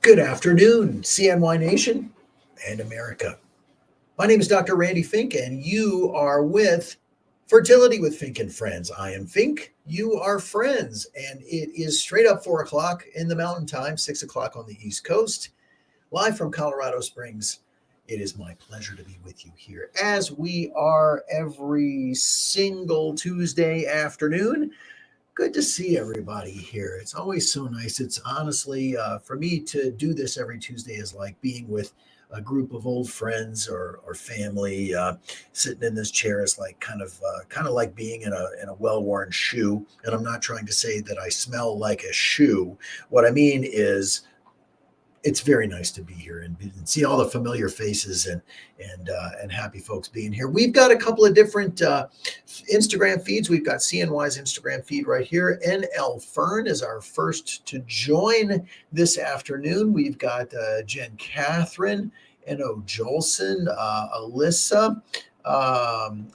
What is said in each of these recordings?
Good afternoon, CNY Nation and America. My name is Dr. Randy Fink, and you are with Fertility with Fink and Friends. I am Fink, you are friends, and it is straight up 4 o'clock in the mountain time, 6 o'clock on the East Coast, live from Colorado Springs. It is my pleasure to be with you here, as we are every single Tuesday afternoon. Good to see everybody here. It's always so nice. It's honestly, for me to do this every Tuesday is like being with a group of old friends or family. Sitting in this chair is like kind of like being in a well-worn shoe. And I'm not trying to say that I smell like a shoe. What I mean is it's very nice to be here and see all the familiar faces and happy folks being here. We've got a couple of different Instagram feeds. We've got CNY's Instagram feed right here. NL Fern is our first to join this afternoon. We've got Jen Catherine, N.O. Jolson, Alyssa.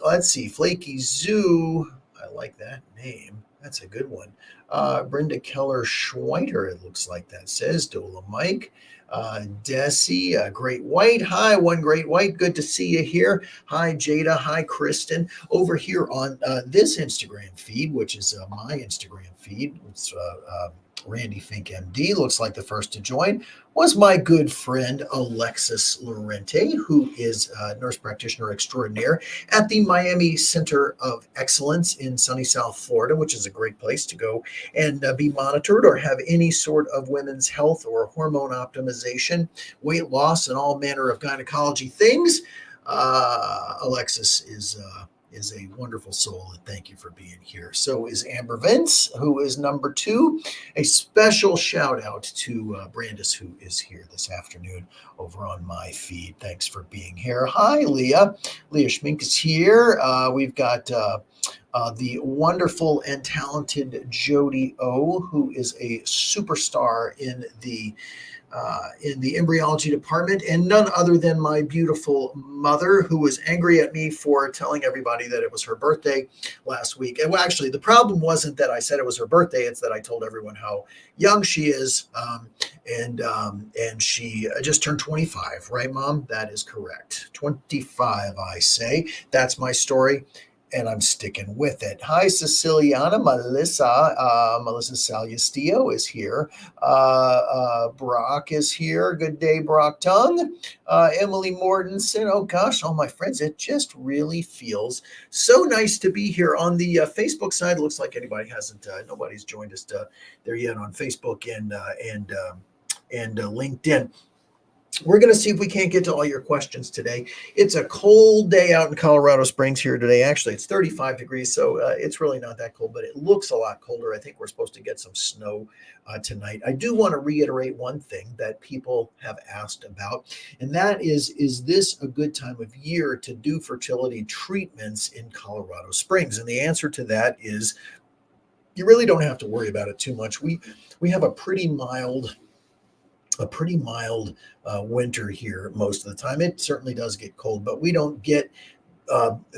Let's see, Flaky Zoo. I like that name. That's a good one. Brenda Keller Schweiter, it looks like that says. Dola Mike. Desi, Great White. Hi, One Great White. Good to see you here. Hi, Jada. Hi, Kristen. Over here on this Instagram feed, which is my Instagram feed. It's Randy Fink MD, looks like the first to join, was my good friend Alexis Lorente, who is a nurse practitioner extraordinaire at the Miami Center of Excellence in sunny South Florida, which is a great place to go and be monitored or have any sort of women's health or hormone optimization, weight loss, and all manner of gynecology things. Alexis is a wonderful soul, and thank you for being here. So is Amber Vince, who is number 2. A special shout out to Brandis, who is here this afternoon over on my feed. Thanks for being here. Hi, Leah. Leah Schmink is here. We've got the wonderful and talented Jody O, who is a superstar in the embryology department, and none other than my beautiful mother, who was angry at me for telling everybody that it was her birthday last week. And well, actually, the problem wasn't that I said it was her birthday; it's that I told everyone how young she is, and she just turned 25, right, Mom? That is correct. 25, I say. That's my story, and I'm sticking with it. Hi, Siciliana. Melissa Saliastillo is here. Brock is here. Good day, Brock Tung. Emily Mortensen. Oh, gosh, all my friends. It just really feels so nice to be here. On the Facebook side, looks like nobody's joined us there yet on Facebook and LinkedIn. We're going to see if we can't get to all your questions today. It's a cold day out in Colorado Springs here today. Actually, it's 35 degrees, so it's really not that cold, but it looks a lot colder. I think we're supposed to get some snow tonight. I do want to reiterate one thing that people have asked about, and that is this a good time of year to do fertility treatments in Colorado Springs? And the answer to that is you really don't have to worry about it too much. We have a pretty mild winter here most of the time. It certainly does get cold, but we don't get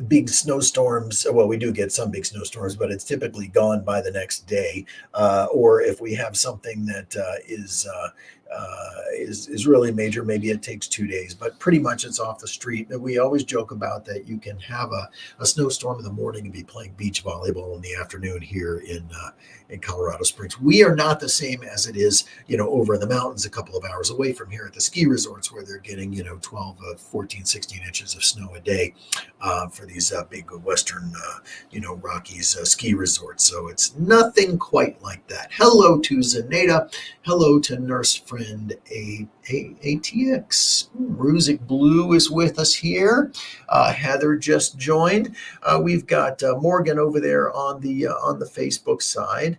big snowstorms. Well, we do get some big snowstorms, but it's typically gone by the next day. Or if we have something that is really major, maybe it takes 2 days, but pretty much it's off the street. We always joke about that you can have a snowstorm in the morning and be playing beach volleyball in the afternoon here in Colorado Springs. We are not the same as it is, over in the mountains a couple of hours away from here at the ski resorts, where they're getting, 12, 14, 16 inches of snow a day for these big Western, Rockies ski resorts. So it's nothing quite like that. Hello to Zaneta. Hello to nurse friend ATX. Rusic Blue is with us here. Heather just joined. We've got Morgan over there on the Facebook side.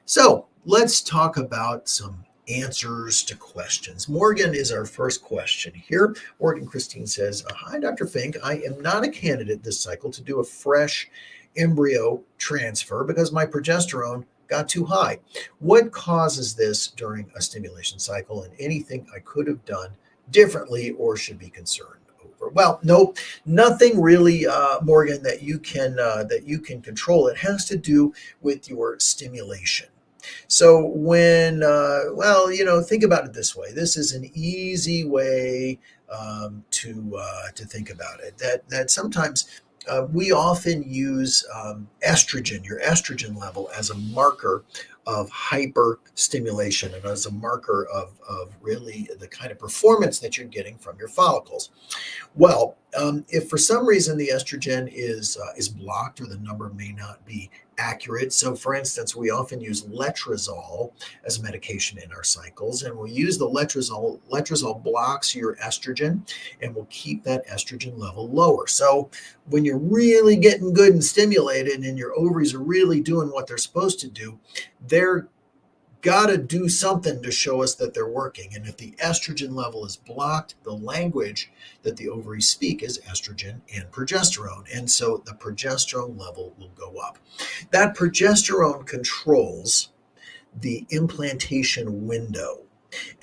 So let's talk about some answers to questions. Morgan is our first question here. Morgan Christine says, hi, Dr. Fink. I am not a candidate this cycle to do a fresh embryo transfer because my progesterone got too high. What causes this during a stimulation cycle, and anything I could have done differently or should be concerned over? Well, no, nothing really, Morgan, that you can control. It has to do with your stimulation. So well, think about it this way. This is an easy way to think about it. That sometimes we often use estrogen, your estrogen level, as a marker of hyperstimulation and as a marker of really the kind of performance that you're getting from your follicles. Well, if for some reason the estrogen is blocked or the number may not be accurate, so for instance, we often use letrozole as a medication in our cycles, and we'll use the letrozole. Letrozole blocks your estrogen and will keep that estrogen level lower. So when you're really getting good and stimulated, and your ovaries are really doing what they're supposed to do, they're got to do something to show us that they're working. And if the estrogen level is blocked, the language that the ovaries speak is estrogen and progesterone. And so the progesterone level will go up. That progesterone controls the implantation window.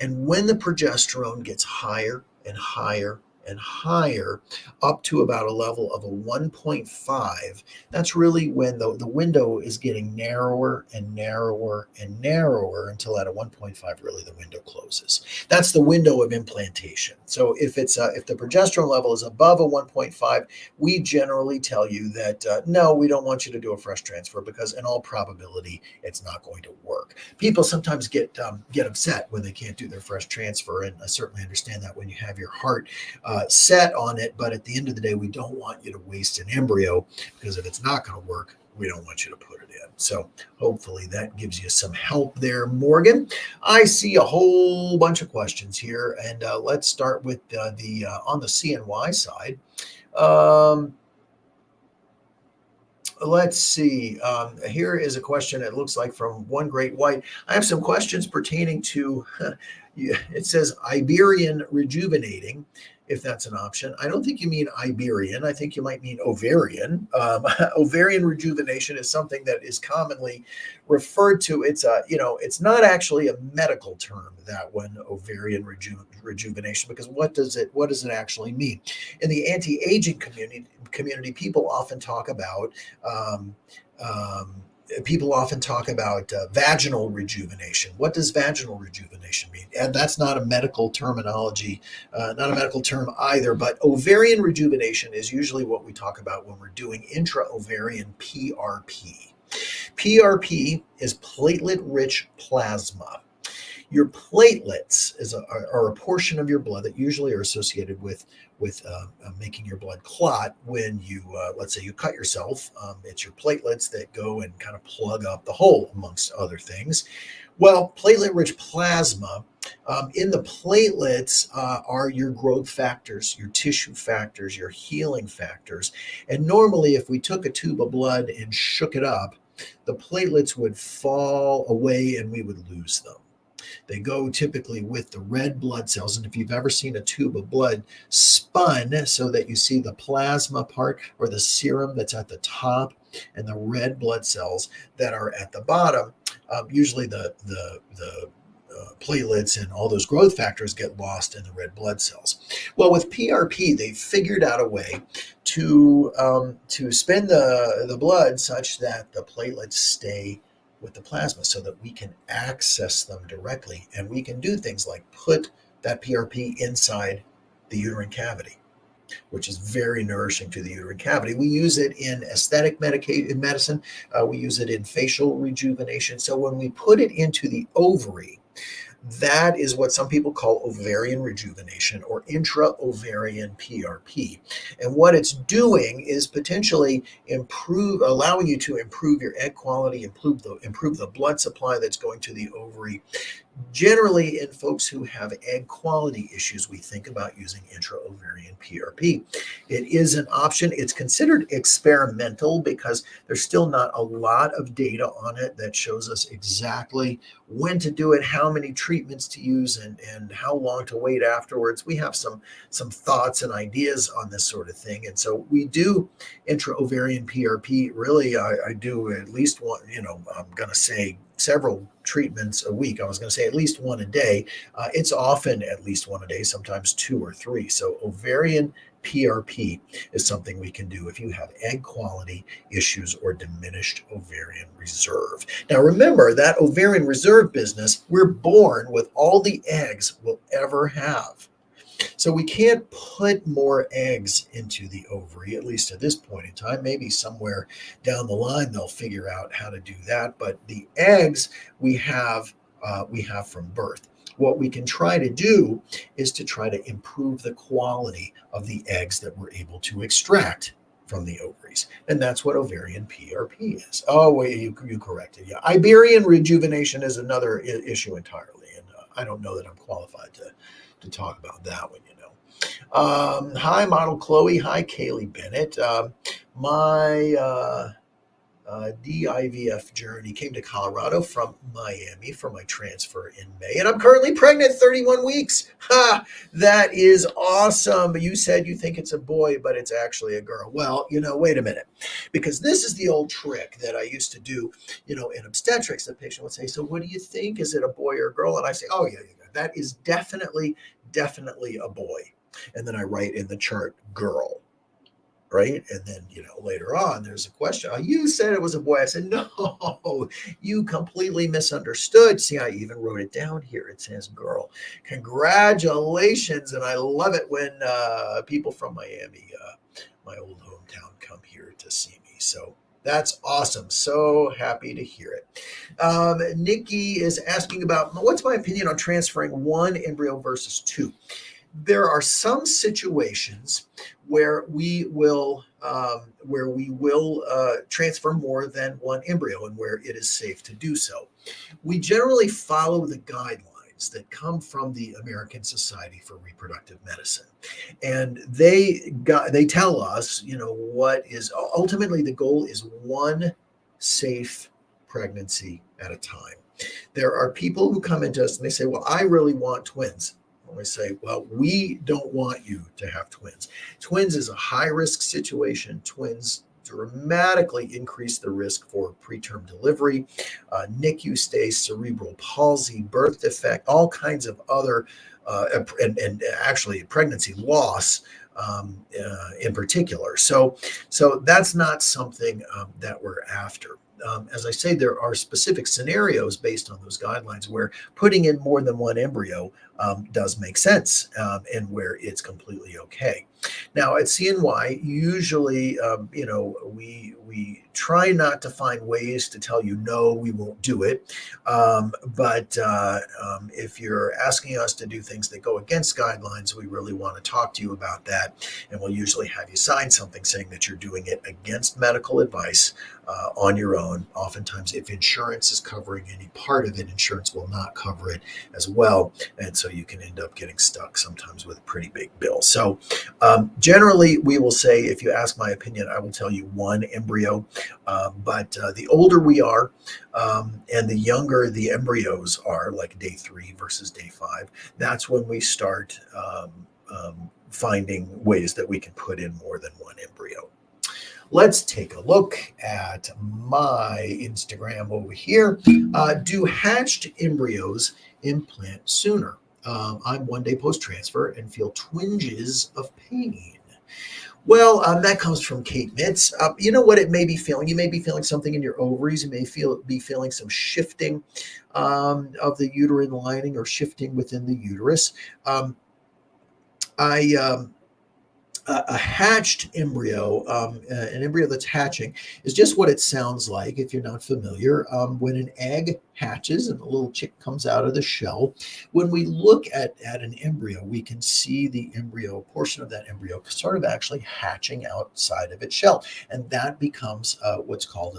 And when the progesterone gets higher and higher and higher, up to about a level of a 1.5, that's really when the window is getting narrower and narrower and narrower until at a 1.5, really the window closes. That's the window of implantation. So if the progesterone level is above a 1.5, we generally tell you that no, we don't want you to do a fresh transfer because in all probability it's not going to work. People sometimes get upset when they can't do their fresh transfer, and I certainly understand that when you have your heart set on it. But at the end of the day, we don't want you to waste an embryo, because if it's not going to work, we don't want you to put it in. So hopefully that gives you some help there, Morgan. I see a whole bunch of questions here, and let's start with the on the CNY side. Let's see. Here is a question, it looks like, from One Great White. I have some questions pertaining to, it says Iberian rejuvenating, if that's an option. I don't think you mean Iberian. I think you might mean ovarian. Ovarian rejuvenation is something that is commonly referred to. It's not actually a medical term, that one, ovarian rejuvenation, because what does it actually mean? In the anti-aging community, people often talk about um, um, vaginal rejuvenation. What does vaginal rejuvenation mean? And that's not a medical terminology, not a medical term either. But ovarian rejuvenation is usually what we talk about when we're doing intra-ovarian PRP. PRP is platelet-rich plasma. Your platelets are a portion of your blood that usually are associated with making your blood clot when you, let's say, you cut yourself. It's your platelets that go and kind of plug up the hole, amongst other things. Well, platelet-rich plasma, in the platelets are your growth factors, your tissue factors, your healing factors. And normally, if we took a tube of blood and shook it up, the platelets would fall away and we would lose them. They go typically with the red blood cells. And if you've ever seen a tube of blood spun so that you see the plasma part or the serum that's at the top and the red blood cells that are at the bottom, usually the platelets and all those growth factors get lost in the red blood cells. Well, with PRP, they figured out a way to spin the blood such that the platelets stay with the plasma, so that we can access them directly, and we can do things like put that PRP inside the uterine cavity, which is very nourishing to the uterine cavity. We use it in aesthetic medicine. We use it in facial rejuvenation. So when we put it into the ovary, that is what some people call ovarian rejuvenation or intra-ovarian PRP. And what it's doing is potentially allowing you to improve your egg quality, improve the blood supply that's going to the ovary. Generally, in folks who have egg quality issues, we think about using intra-ovarian PRP. It is an option. It's considered experimental because there's still not a lot of data on it that shows us exactly when to do it, how many treatments to use, and how long to wait afterwards. We have some thoughts and ideas on this sort of thing. And so we do intra-ovarian PRP. Really, I do at least one, I'm going to say several treatments a week. I was going to say at least one a day. It's often at least one a day, sometimes two or three. So ovarian PRP is something we can do if you have egg quality issues or diminished ovarian reserve. Now, remember that ovarian reserve business, we're born with all the eggs we'll ever have. So we can't put more eggs into the ovary, at least at this point in time. Maybe somewhere down the line they'll figure out how to do that. But the eggs we have from birth. What we can try to do is to try to improve the quality of the eggs that we're able to extract from the ovaries. And that's what ovarian PRP is. Oh, wait, you corrected. Yeah. Iberian rejuvenation is another issue entirely. And I don't know that I'm qualified to talk about that one, you know. Hi, model Chloe. Hi, Kaylee Bennett. My DIVF journey came to Colorado from Miami for my transfer in May, and I'm currently pregnant 31 weeks. Ha! That is awesome. You said you think it's a boy, but it's actually a girl. Well, wait a minute, because this is the old trick that I used to do, in obstetrics. The patient would say, "So what do you think? Is it a boy or a girl?" And I say, "Oh, yeah, that is definitely a boy." And then I write in the chart, girl. Right. And then, later on, there's a question. Oh, you said it was a boy. I said, no, you completely misunderstood. See, I even wrote it down here. It says girl. Congratulations. And I love it when people from Miami, my old hometown, come here to see me. So that's awesome. So happy to hear it. Nikki is asking about what's my opinion on transferring one embryo versus two. There are some situations where we will transfer more than one embryo and where it is safe to do so. We generally follow the guidelines that come from the American Society for Reproductive Medicine, and they tell us, what is ultimately the goal is one safe pregnancy at a time. There are people who come into us and they say, "Well, I really want twins." I say, well, we don't want you to have twins. Twins is a high-risk situation. Twins dramatically increase the risk for preterm delivery, NICU stays, cerebral palsy, birth defect, all kinds of other, and actually pregnancy loss in particular. So that's not something that we're after. As I say, there are specific scenarios based on those guidelines where putting in more than one embryo does make sense and where it's completely okay. Now at CNY, usually, we try not to find ways to tell you, no, we won't do it. But if you're asking us to do things that go against guidelines, we really want to talk to you about that. And we'll usually have you sign something saying that you're doing it against medical advice on your own. Oftentimes, if insurance is covering any part of it, insurance will not cover it as well. And so you can end up getting stuck sometimes with a pretty big bill. So generally, we will say, if you ask my opinion, I will tell you one embryo. But the older we are and the younger the embryos are, like day 3 versus day 5, that's when we start finding ways that we can put in more than one embryo. Let's take a look at my Instagram over here. Do hatched embryos implant sooner? I'm 1 day post-transfer and feel twinges of pain. Well, that comes from Kate Mitz. You know what it may be feeling? You may be feeling something in your ovaries. You may be feeling some shifting of the uterine lining or shifting within the uterus. A hatched embryo, an embryo that's hatching, is just what it sounds like if you're not familiar. When an egg hatches and a little chick comes out of the shell, when we look at an embryo, we can see the embryo, portion of that embryo, sort of actually hatching outside of its shell. And that becomes what's called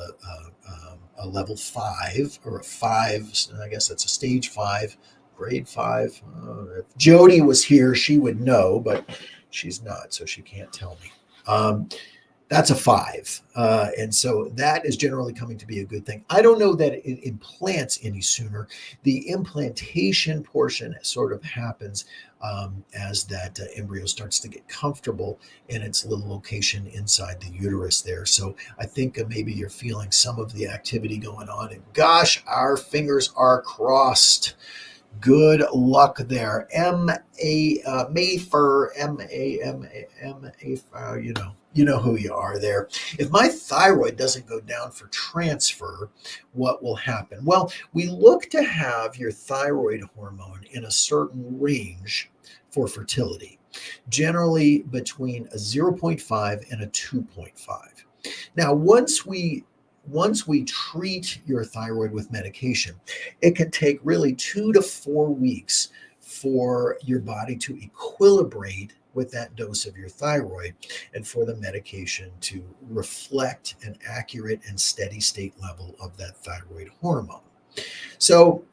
a level 5 or a 5, I guess that's a stage 5, grade 5. If Jody was here, she would know, but she's not, so she can't tell me. That's a 5. And so that is generally coming to be a good thing. I don't know that it implants any sooner. The implantation portion sort of happens as that embryo starts to get comfortable in its little location inside the uterus there. So I think maybe you're feeling some of the activity going on. And gosh, our fingers are crossed Good luck there. Mayfer, M-A-M-A-M-A, you know who you are there. If my thyroid doesn't go down for transfer, what will happen? Well, we look to have your thyroid hormone in a certain range for fertility, generally between a zero point 0.5 and a 2.5. Now, once we treat your thyroid with medication, it can take really 2 to 4 weeks for your body to equilibrate with that dose of your thyroid and for the medication to reflect an accurate and steady state level of that thyroid hormone. So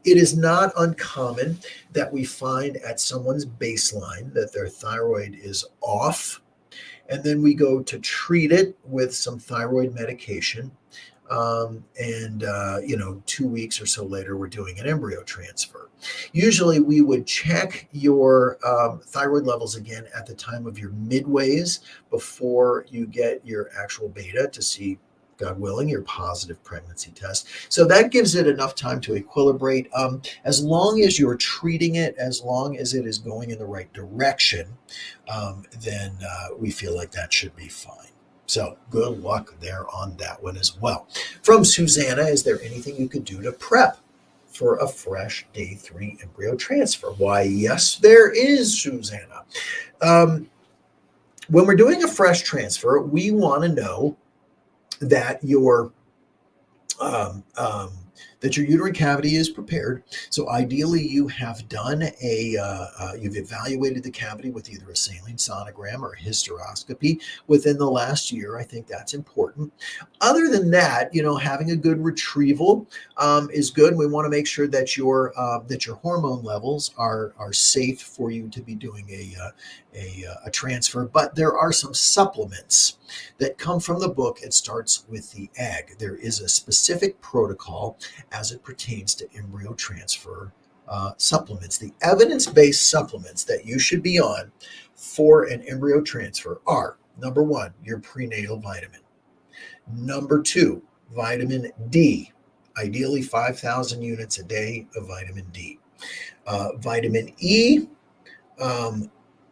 it is not uncommon that we find at someone's baseline that their thyroid is off, and then we go to treat it with some thyroid medication. And 2 weeks or so later, we're doing an embryo transfer. Usually, we would check your thyroid levels again at the time of your midways before you get your actual beta to see, God willing, your positive pregnancy test. So that gives it enough time to equilibrate. As long as you're treating it, as long as it is going in the right direction, then we feel like that should be fine. So good luck there on that one as well. From Susanna, is there anything you could do to prep for a fresh day 3 embryo transfer? Why, yes, there is, Susanna. When we're doing a fresh transfer, we want to know that um, um, that your uterine cavity is prepared. So ideally, you have done you've evaluated the cavity with either a saline sonogram or a hysteroscopy within the last year. I think that's important. Other than that, having a good retrieval is good. We want to make sure that your hormone levels are safe for you to be doing a transfer. But there are some supplements that come from the book. It starts with the egg. There is a specific protocol as it pertains to embryo transfer supplements. The evidence-based supplements that you should be on for an embryo transfer are, number 1, your prenatal vitamin. Number 2, vitamin D, ideally 5,000 units a day of vitamin D. Vitamin E,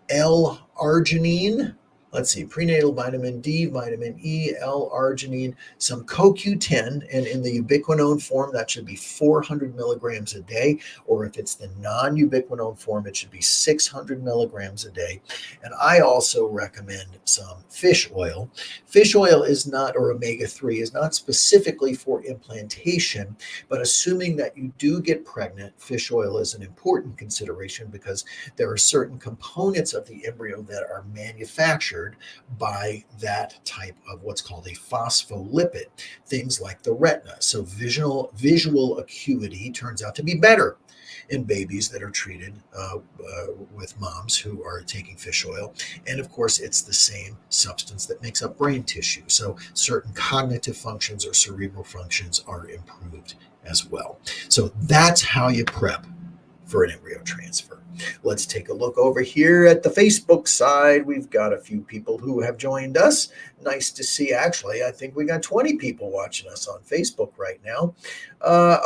L-arginine. Let's see, prenatal vitamin D, vitamin E, L-arginine, some CoQ10, and in the ubiquinone form, that should be 400 milligrams a day, or if it's the non-ubiquinone form, it should be 600 milligrams a day. And I also recommend some fish oil. Fish oil is not, or omega-3, is not specifically for implantation, but assuming that you do get pregnant, fish oil is an important consideration because there are certain components of the embryo that are manufactured by that type of what's called a phospholipid, things like the retina. So visual acuity turns out to be better in babies that are treated with moms who are taking fish oil. And of course, it's the same substance that makes up brain tissue. So certain cognitive functions or cerebral functions are improved as well. So that's how you prep for an embryo transfer. Let's take a look over here at the Facebook side. We've got a few people who have joined us. Nice to see. Actually, I think we got 20 people watching us on Facebook right now.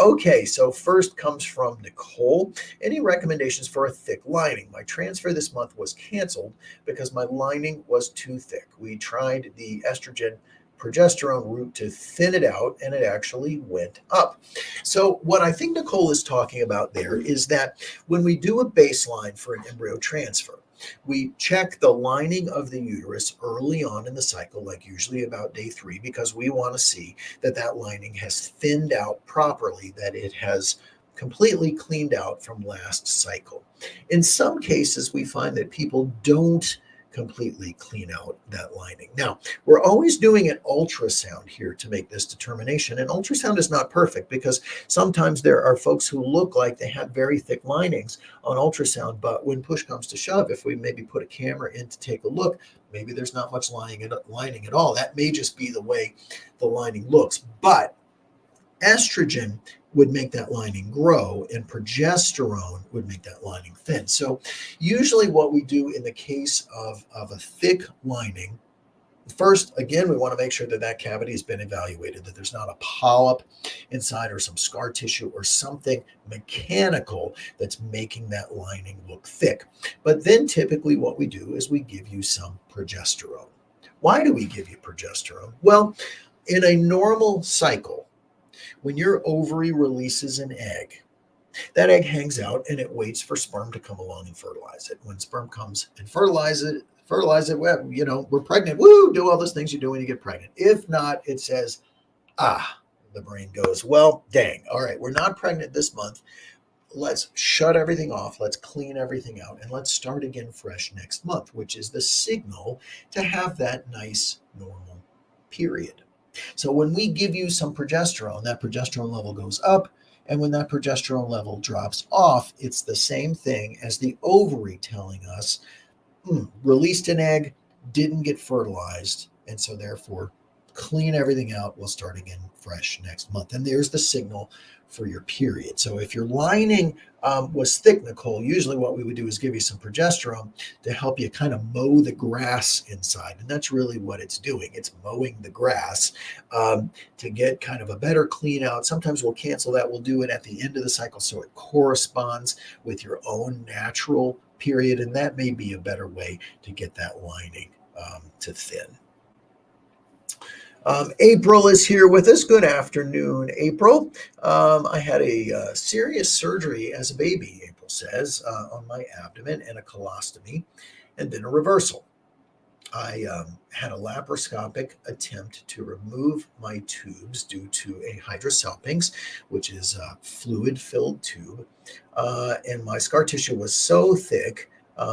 Okay, so first comes from Nicole. Any recommendations for a thick lining? My transfer this month was canceled because my lining was too thick. We tried the estrogen progesterone route to thin it out, and it actually went up. So what I think Nicole is talking about there is that when we do a baseline for an embryo transfer, we check the lining of the uterus early on in the cycle, like usually about day 3, because we want to see that that lining has thinned out properly, that it has completely cleaned out from last cycle. In some cases, we find that people don't completely clean out that lining. Now, we're always doing an ultrasound here to make this determination. And ultrasound is not perfect because sometimes there are folks who look like they have very thick linings on ultrasound, but when push comes to shove, if we maybe put a camera in to take a look, maybe there's not much lining at all. That may just be the way the lining looks. But estrogen would make that lining grow, and progesterone would make that lining thin. So usually what we do in the case of a thick lining First, again, we want to make sure that that cavity has been evaluated, that there's not a polyp inside or some scar tissue or something mechanical that's making that lining look thick. But then typically what we do is we give you some progesterone. Why do we give you progesterone? Well, in a normal cycle, when your ovary releases an egg, that egg hangs out and it waits for sperm to come along and fertilize it. When sperm comes and fertilize it, well, we're pregnant. Woo, do all those things you do when you get pregnant. If not, it says, the brain goes, well, dang. All right, we're not pregnant this month. Let's shut everything off. Let's clean everything out and let's start again fresh next month, which is the signal to have that nice normal period. So when we give you some progesterone, that progesterone level goes up. And when that progesterone level drops off, it's the same thing as the ovary telling us, released an egg, didn't get fertilized. And so therefore, clean everything out. We'll start again fresh next month. And there's the signal for your period. So if your lining was thick, Nicole, usually what we would do is give you some progesterone to help you kind of mow the grass inside. And that's really what it's doing. It's mowing the grass to get kind of a better clean out. Sometimes we'll cancel that. We'll do it at the end of the cycle so it corresponds with your own natural period. And that may be a better way to get that lining to thin. April is here with us. Good afternoon, April. I had a serious surgery as a baby, April says, on my abdomen and a colostomy and then a reversal. I had a laparoscopic attempt to remove my tubes due to a hydrosalpinx, which is a fluid-filled tube, and my scar tissue was so thick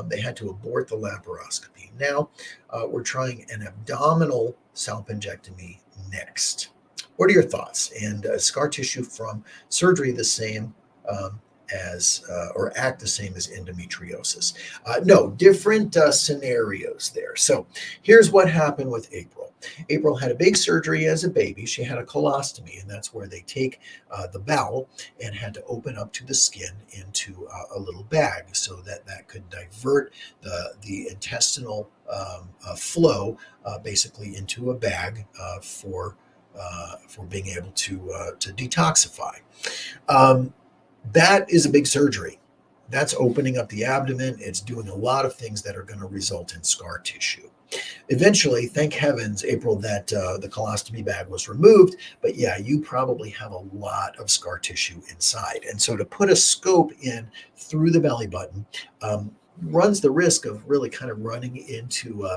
they had to abort the laparoscopy. Now we're trying an abdominal salpingectomy next. What are your thoughts? And scar tissue from surgery the same as or act the same as endometriosis? No, different scenarios there. So here's what happened with April. April had a big surgery as a baby. She had a colostomy, and that's where they take the bowel and had to open up to the skin into a little bag so that that could divert the intestinal flow basically into a bag for being able to detoxify. That is a big surgery. That's opening up the abdomen. It's doing a lot of things that are going to result in scar tissue. Eventually, thank heavens, April, that the colostomy bag was removed. But yeah, you probably have a lot of scar tissue inside. And so to put a scope in through the belly button runs the risk of really kind of running into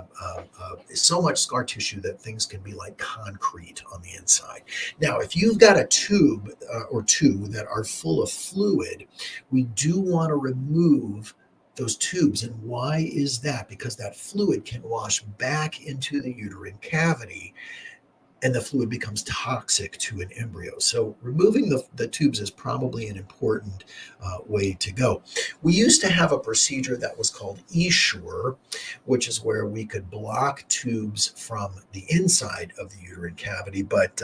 so much scar tissue that things can be like concrete on the inside. Now, if you've got a tube or two that are full of fluid, we do want to remove those tubes. And why is that? Because that fluid can wash back into the uterine cavity and the fluid becomes toxic to an embryo. So removing the tubes is probably an important way to go. We used to have a procedure that was called Essure, which is where we could block tubes from the inside of the uterine cavity, but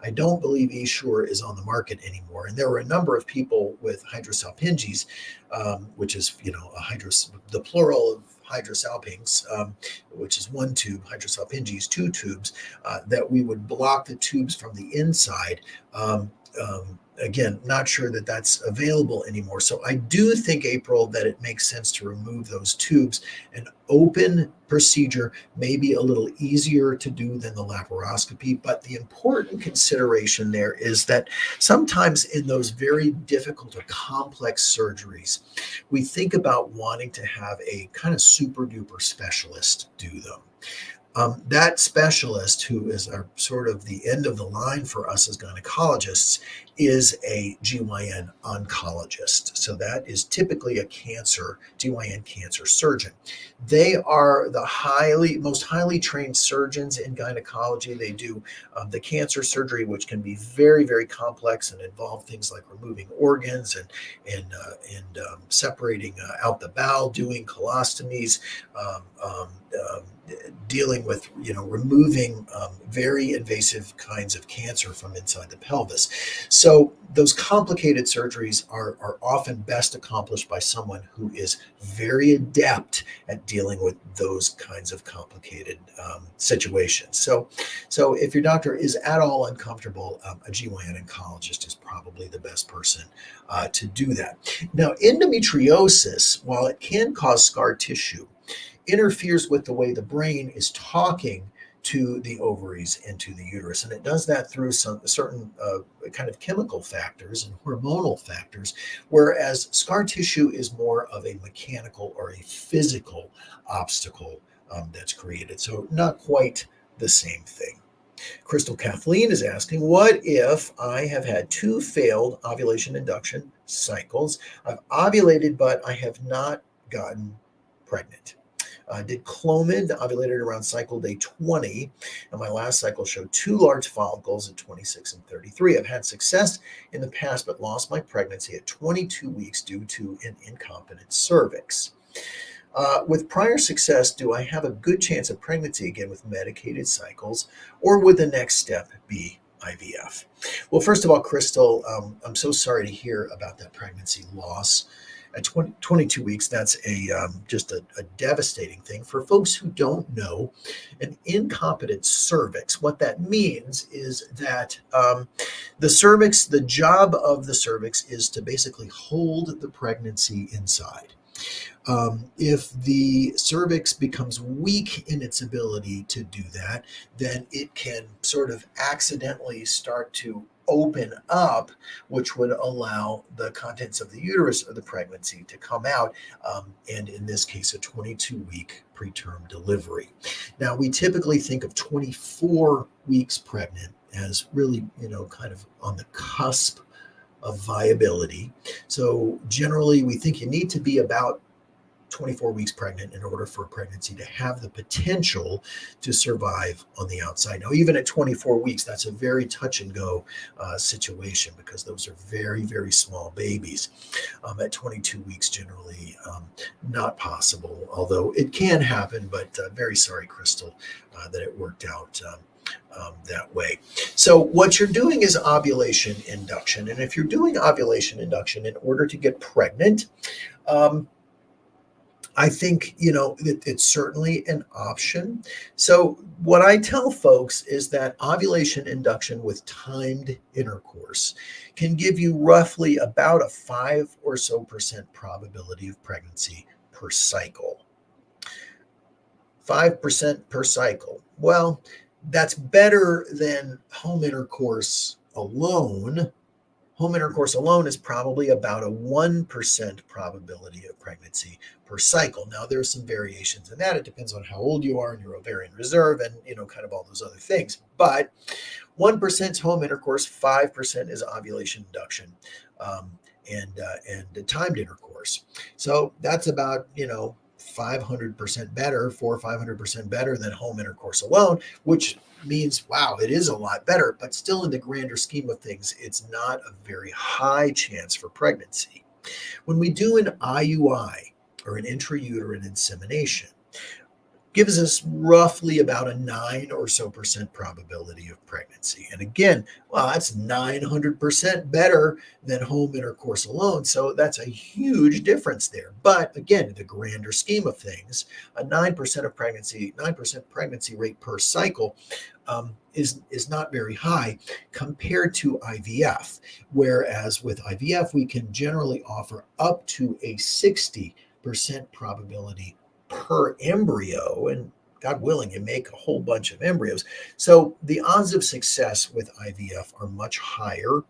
I don't believe Essure is on the market anymore. And there were a number of people with hydrosalpinges, which is, the plural of hydrosalpinx, which is one tube, hydrosalpinges, two tubes, that we would block the tubes from the inside. Again, not sure that that's available anymore. So I do think, April, that it makes sense to remove those tubes. An open procedure may be a little easier to do than the laparoscopy, but the important consideration there is that sometimes in those very difficult or complex surgeries, we think about wanting to have a kind of super duper specialist do them. That specialist, who is our sort of the end of the line for us as gynecologists, is a GYN oncologist. So that is typically a GYN cancer surgeon. They are the most highly trained surgeons in gynecology. They do the cancer surgery, which can be very, very complex and involve things like removing organs and separating out the bowel, doing colostomies, dealing with removing very invasive kinds of cancer from inside the pelvis. So So those complicated surgeries are often best accomplished by someone who is very adept at dealing with those kinds of complicated situations. So if your doctor is at all uncomfortable, a GYN oncologist is probably the best person to do that. Now, endometriosis, while it can cause scar tissue, interferes with the way the brain is talking to the ovaries and to the uterus. And it does that through some certain kind of chemical factors and hormonal factors, whereas scar tissue is more of a mechanical or a physical obstacle that's created. So, not quite the same thing. Crystal Kathleen is asking, what if I have had 2 failed ovulation induction cycles? I've ovulated, but I have not gotten pregnant. Did Clomid, ovulated around cycle day 20, and my last cycle showed 2 large follicles at 26 and 33. I've had success in the past, but lost my pregnancy at 22 weeks due to an incompetent cervix. With prior success, do I have a good chance of pregnancy again with medicated cycles, or would the next step be IVF? Well, first of all, Crystal, I'm so sorry to hear about that pregnancy loss. At 22 weeks, that's just a devastating thing. For folks who don't know, an incompetent cervix, what that means is that the cervix, the job of the cervix is to basically hold the pregnancy inside. If the cervix becomes weak in its ability to do that, then it can sort of accidentally start to open up, which would allow the contents of the uterus or the pregnancy to come out, and in this case, a 22-week preterm delivery. Now, we typically think of 24 weeks pregnant as really, kind of on the cusp of viability. So generally, we think you need to be about 24 weeks pregnant in order for a pregnancy to have the potential to survive on the outside. Now, even at 24 weeks, that's a very touch and go situation because those are very, very small babies. At 22 weeks, generally not possible, although it can happen, but very sorry, Crystal, that it worked out that way. So what you're doing is ovulation induction. And if you're doing ovulation induction in order to get pregnant, I think, it's certainly an option. So what I tell folks is that ovulation induction with timed intercourse can give you roughly about a 5 or so percent probability of pregnancy per cycle. 5% per cycle. Well, that's better than home intercourse alone. Home intercourse alone is probably about a 1% probability of pregnancy per cycle. Now, there's some variations in that. It depends on how old you are and your ovarian reserve and, kind of all those other things. But 1% is home intercourse, 5% is ovulation induction, and timed intercourse. So that's about, 500% better, 400 or 500% better than home intercourse alone, which means, wow, it is a lot better, but still in the grander scheme of things, it's not a very high chance for pregnancy. When we do an IUI or an intrauterine insemination, gives us roughly about a 9 or so percent probability of pregnancy. And again, well, that's 900% better than home intercourse alone. So that's a huge difference there. But again, in the grander scheme of things, a 9% pregnancy rate per cycle is not very high compared to IVF. Whereas with IVF, we can generally offer up to a 60% probability per embryo, and God willing, you make a whole bunch of embryos. So the odds of success with IVF are much higher.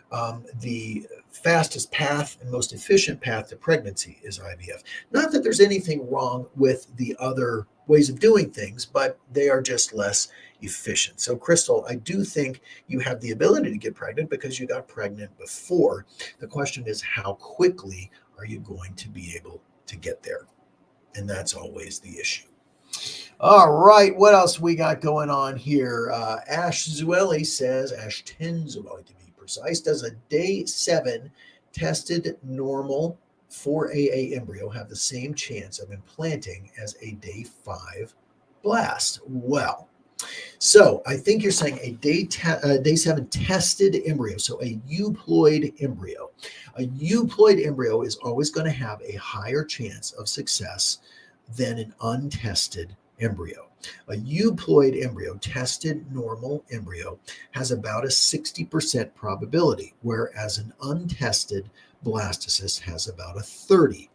The fastest path and most efficient path to pregnancy is IVF. Not that there's anything wrong with the other ways of doing things, but they are just less efficient. So, Crystal, I do think you have the ability to get pregnant because you got pregnant before. The question is, how quickly are you going to be able to get there? And that's always the issue. All right, what else we got going on here? Ash Zueli says, Ash 10 Zueli to be precise, does a day 7 tested normal 4AA embryo have the same chance of implanting as a day 5 blast? Well, So I think you're saying a day 7 tested embryo, so a euploid embryo. A euploid embryo is always going to have a higher chance of success than an untested embryo. A euploid embryo, tested normal embryo, has about a 60% probability, whereas an untested blastocyst has about a 30%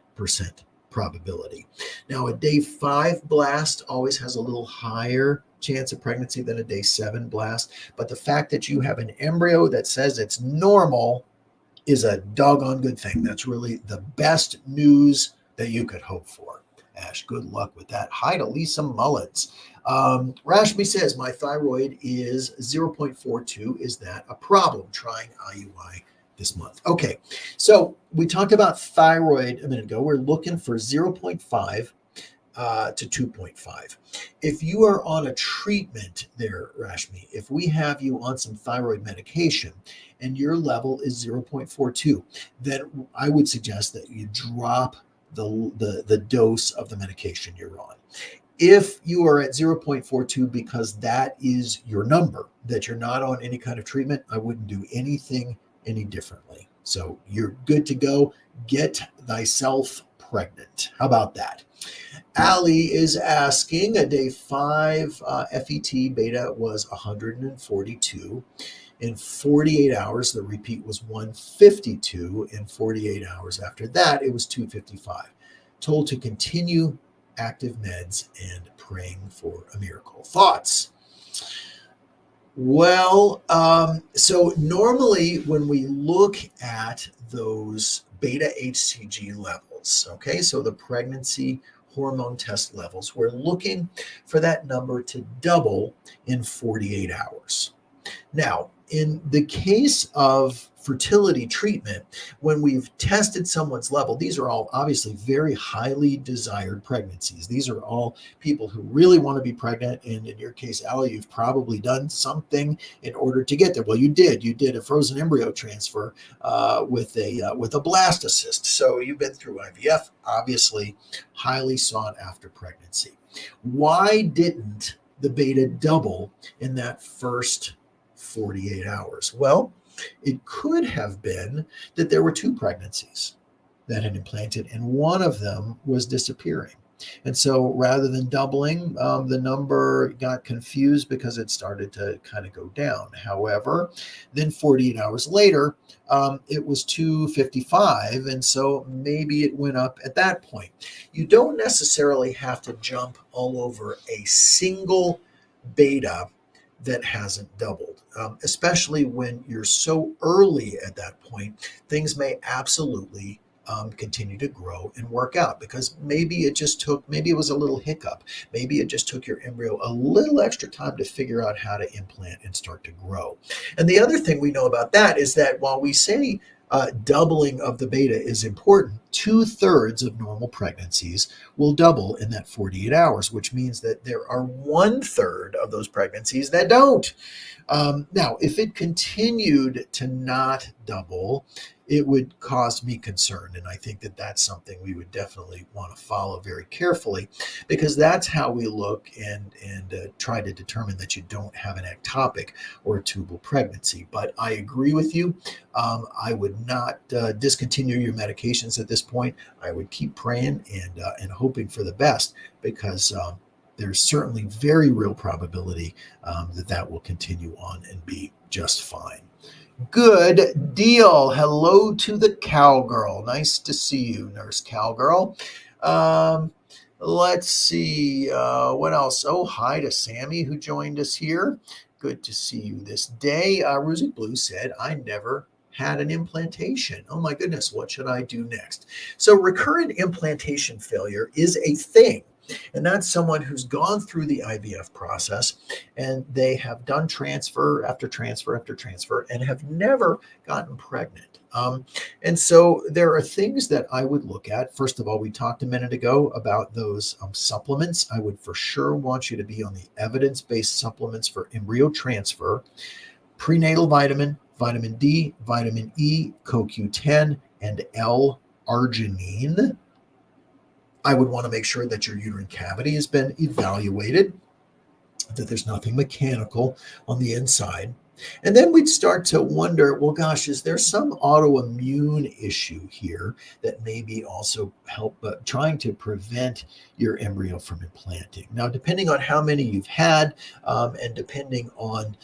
probability. Now, a day 5 blast always has a little higher chance of pregnancy than a day 7 blast, but the fact that you have an embryo that says it's normal is a doggone good thing. That's really the best news that you could hope for. Ash, good luck with that. Hi to Lisa Mullins. Rashmi says, my thyroid is 0.42. Is that a problem? Trying IUI this month. Okay, so we talked about thyroid a minute ago. We're looking for 0.5 to 2.5. If you are on a treatment there, Rashmi, if we have you on some thyroid medication and your level is 0.42, then I would suggest that you drop the dose of the medication you're on. If you are at 0.42 because that is your number, that you're not on any kind of treatment, I wouldn't do anything any differently. So you're good to go. Get thyself pregnant. How about that? Allie is asking, a day 5 FET beta was 142. In 48 hours, the repeat was 152. In 48 hours after that, it was 255. Told to continue active meds and praying for a miracle. Thoughts? Well, so normally when we look at those beta HCG levels, okay, so the pregnancy hormone test levels, we're looking for that number to double in 48 hours. Now, in the case of fertility treatment, when we've tested someone's level, these are all obviously very highly desired pregnancies. These are all people who really want to be pregnant. And in your case, Allie, you've probably done something in order to get there. Well, you did. You did a frozen embryo transfer with a blastocyst. So you've been through IVF, obviously highly sought after pregnancy. Why didn't the beta double in that first 48 hours? Well, it could have been that there were 2 pregnancies that had implanted and one of them was disappearing. And so rather than doubling, the number got confused because it started to kind of go down. However, then 48 hours later, it was 255. And so maybe it went up at that point. You don't necessarily have to jump all over a single beta that hasn't doubled, especially when you're so early at that point. Things may absolutely continue to grow and work out because maybe it was a little hiccup. Maybe it just took your embryo a little extra time to figure out how to implant and start to grow. And the other thing we know about that is that while we say doubling of the beta is important, 2/3 of normal pregnancies will double in that 48 hours, which means that there are 1/3 of those pregnancies that don't. Now, if it continued to not double, it would cause me concern. And I think that that's something we would definitely want to follow very carefully because that's how we look and try to determine that you don't have an ectopic or a tubal pregnancy. But I agree with you. I would not discontinue your medications at this point. I would keep praying and hoping for the best because there's certainly very real probability that will continue on and be just fine. Good deal. Hello to the cowgirl. Nice to see you, Nurse Cowgirl. Let's see. What else? Oh, hi to Sammy who joined us here. Good to see you this day. Rusic Blue said, I never had an implantation. Oh my goodness, what should I do next? So recurrent implantation failure is a thing. And that's someone who's gone through the IVF process and they have done transfer after transfer after transfer and have never gotten pregnant. And so there are things that I would look at. First of all, we talked a minute ago about those supplements. I would for sure want you to be on the evidence-based supplements for embryo transfer, prenatal vitamin, vitamin D, vitamin E, CoQ10, and L-arginine. I would want to make sure that your uterine cavity has been evaluated. that there's nothing mechanical on the inside. And then we'd start to wonder, well, gosh, is there some autoimmune issue here that may be also trying to prevent your embryo from implanting? Now, depending on how many you've had, and depending on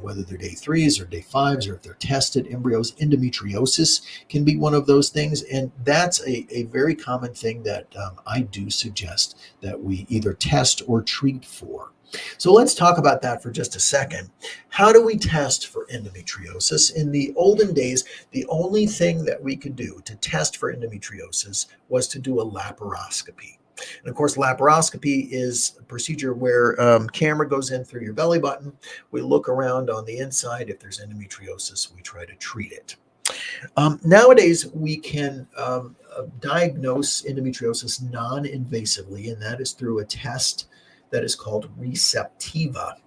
whether they're day threes or day fives, or if they're tested embryos, endometriosis can be one of those things, and that's a very common thing that I do suggest that we either test or treat for. So let's talk about that for just a second. How do we test for endometriosis? In the olden days, the only thing that we could do to test for endometriosis was to do a laparoscopy. And of course, laparoscopy is a procedure where camera goes in through your belly button. We look around on the inside. If there's endometriosis, we try to treat it. Nowadays, we can diagnose endometriosis non-invasively, and that is through a test that is called Receptiva.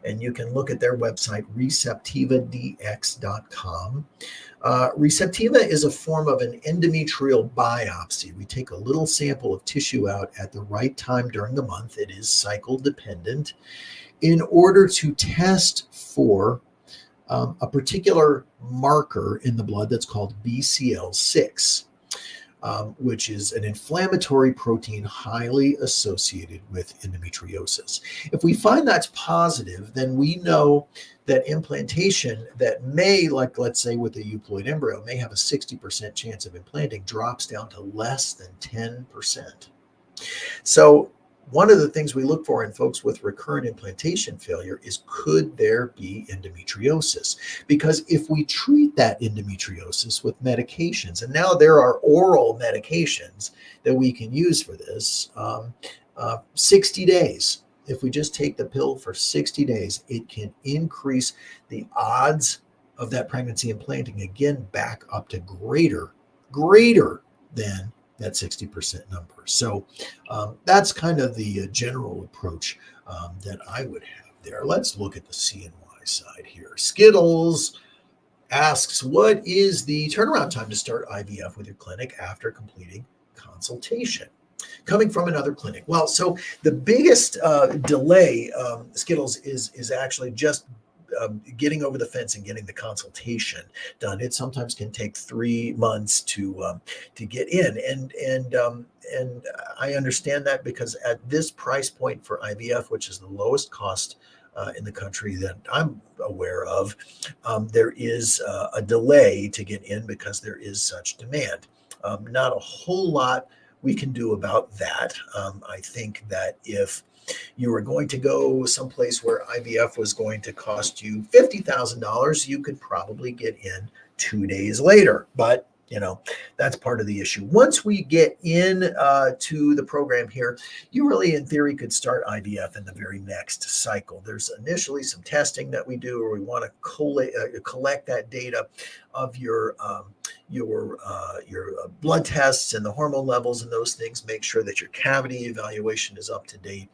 And you can look at their website, receptivadx.com. Receptiva is a form of an endometrial biopsy. We take a little sample of tissue out at the right time during the month. It is cycle dependent in order to test for a particular marker in the blood that's called BCL6. Which is an inflammatory protein highly associated with endometriosis. If we find that's positive, then we know that implantation that may, like let's say with a euploid embryo, may have a 60% chance of implanting, drops down to less than 10%. So one of the things we look for in folks with recurrent implantation failure is, could there be endometriosis? Because if we treat that endometriosis with medications, and now there are oral medications that we can use for this, 60 days, if we just take the pill for 60 days, it can increase the odds of that pregnancy implanting again back up to greater than that 60% number. So that's kind of the general approach that I would have there. Let's look at the CNY side here. Skittles asks, what is the turnaround time to start IVF with your clinic after completing consultation? Coming from another clinic. Well, so the biggest delay, Skittles, is actually just getting over the fence and getting the consultation done. It sometimes can take 3 months to get in, and I understand that, because at this price point for IVF, which is the lowest cost in the country that I'm aware of, there is a delay to get in because there is such demand. Not a whole lot we can do about that. I think that if you were going to go someplace where IVF was going to cost you $50,000, you could probably get in 2 days later. But that's part of the issue. Once we get in to the program here, you really, in theory, could start IVF in the very next cycle. There's initially some testing that we do, where we want to collect that data of your blood tests and the hormone levels and those things, make sure that your cavity evaluation is up to date.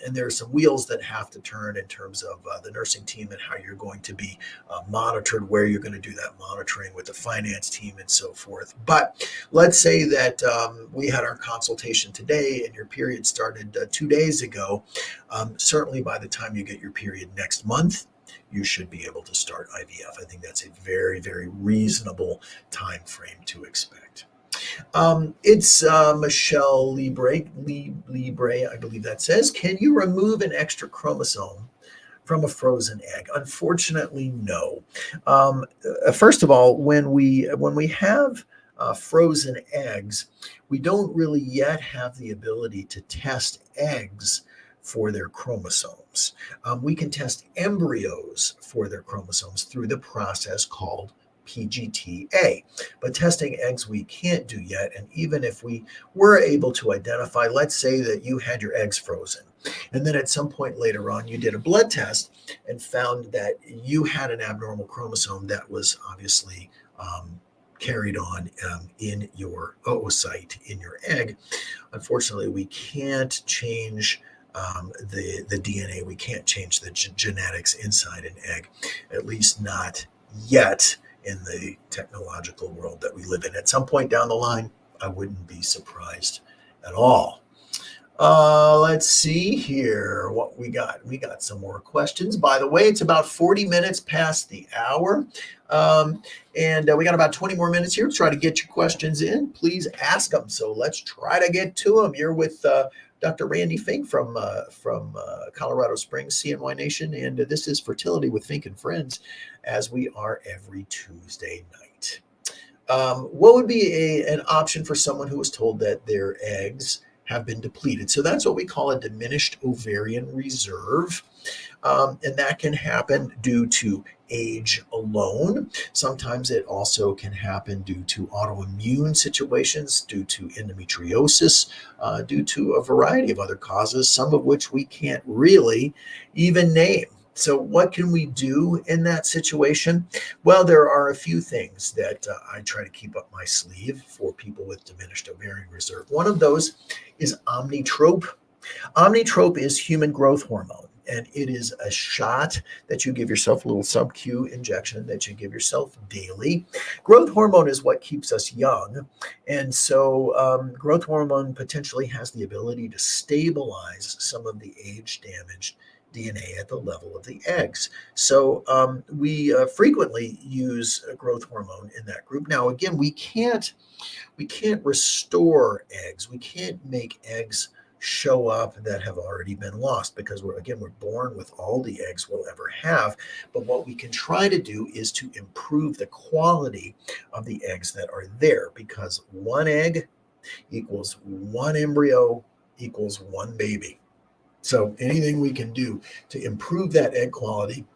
And there are some wheels that have to turn in terms of the nursing team and how you're going to be monitored, where you're going to do that monitoring with the finance team and so forth. But let's say that we had our consultation today and your period started 2 days ago. Certainly by the time you get your period next month, you should be able to start IVF. I think that's a very, very reasonable time frame to expect. It's Michelle Libre, I believe that says, can you remove an extra chromosome from a frozen egg? Unfortunately, no. First of all, when we have frozen eggs, we don't really yet have the ability to test eggs for their chromosomes. We can test embryos for their chromosomes through the process called PGTA. But testing eggs we can't do yet. And even if we were able to identify, let's say that you had your eggs frozen, and then at some point later on, you did a blood test and found that you had an abnormal chromosome that was obviously carried on in your oocyte, in your egg. Unfortunately, we can't change the DNA. We can't change the genetics inside an egg, at least not yet in the technological world that we live in. At some point down the line, I wouldn't be surprised at all. Let's see here what we got. We got some more questions. By the way, it's about 40 minutes past the hour. And we got about 20 more minutes here to try to get your questions in. Please ask them. So let's try to get to them. You're with Dr. Randy Fink from Colorado Springs, CNY Nation. And this is Fertility with Fink and Friends, as we are every Tuesday night. What would be an option for someone who was told that their eggs have been depleted? So that's what we call a diminished ovarian reserve. And that can happen due to age alone. Sometimes it also can happen due to autoimmune situations, due to endometriosis, due to a variety of other causes, some of which we can't really even name. So, what can we do in that situation? Well, there are a few things that I try to keep up my sleeve for people with diminished ovarian reserve. One of those is Omnitrope. Omnitrope is human growth hormone, and it is a shot that you give yourself, a little sub-Q injection that you give yourself daily. Growth hormone is what keeps us young, and so growth hormone potentially has the ability to stabilize some of the age-damaged DNA at the level of the eggs. So we frequently use growth hormone in that group. Now, again, we can't restore eggs. We can't make eggs show up that have already been lost, because we're born with all the eggs we'll ever have. But what we can try to do is to improve the quality of the eggs that are there, because one egg equals one embryo equals one baby. So anything we can do to improve that egg quality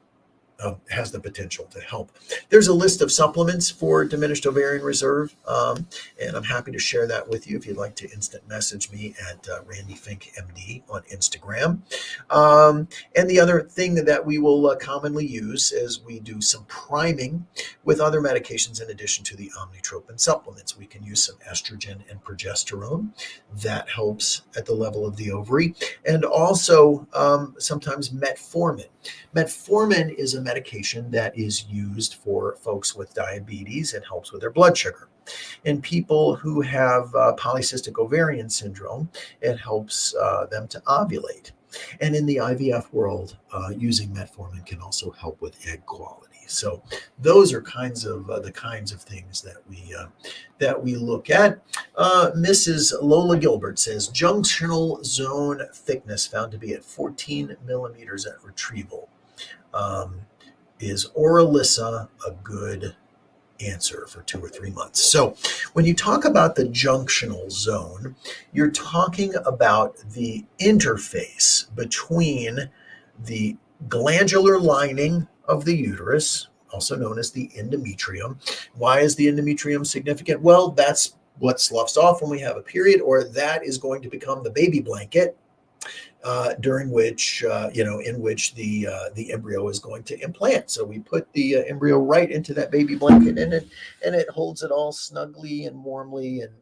has the potential to help. There's a list of supplements for diminished ovarian reserve, and I'm happy to share that with you if you'd like to instant message me at Randy Fink MD on Instagram. And the other thing that we will commonly use is we do some priming with other medications in addition to the omnitropin supplements. We can use some estrogen and progesterone. That helps at the level of the ovary, and also sometimes metformin. Metformin is a medication that is used for folks with diabetes and helps with their blood sugar. In people who have polycystic ovarian syndrome, it helps them to ovulate. And in the IVF world, using metformin can also help with egg quality. So those are the kinds of things that we look at. Mrs. Lola Gilbert says junctional zone thickness found to be at 14 millimeters at retrieval. Is Orilissa a good answer for 2 or 3 months? So when you talk about the junctional zone, you're talking about the interface between the glandular lining of the uterus, also known as the endometrium. Why is the endometrium significant? Well, that's what sloughs off when we have a period, or that is going to become the baby blanket during which, in which the embryo is going to implant. So we put the embryo right into that baby blanket, and it holds it all snugly and warmly, and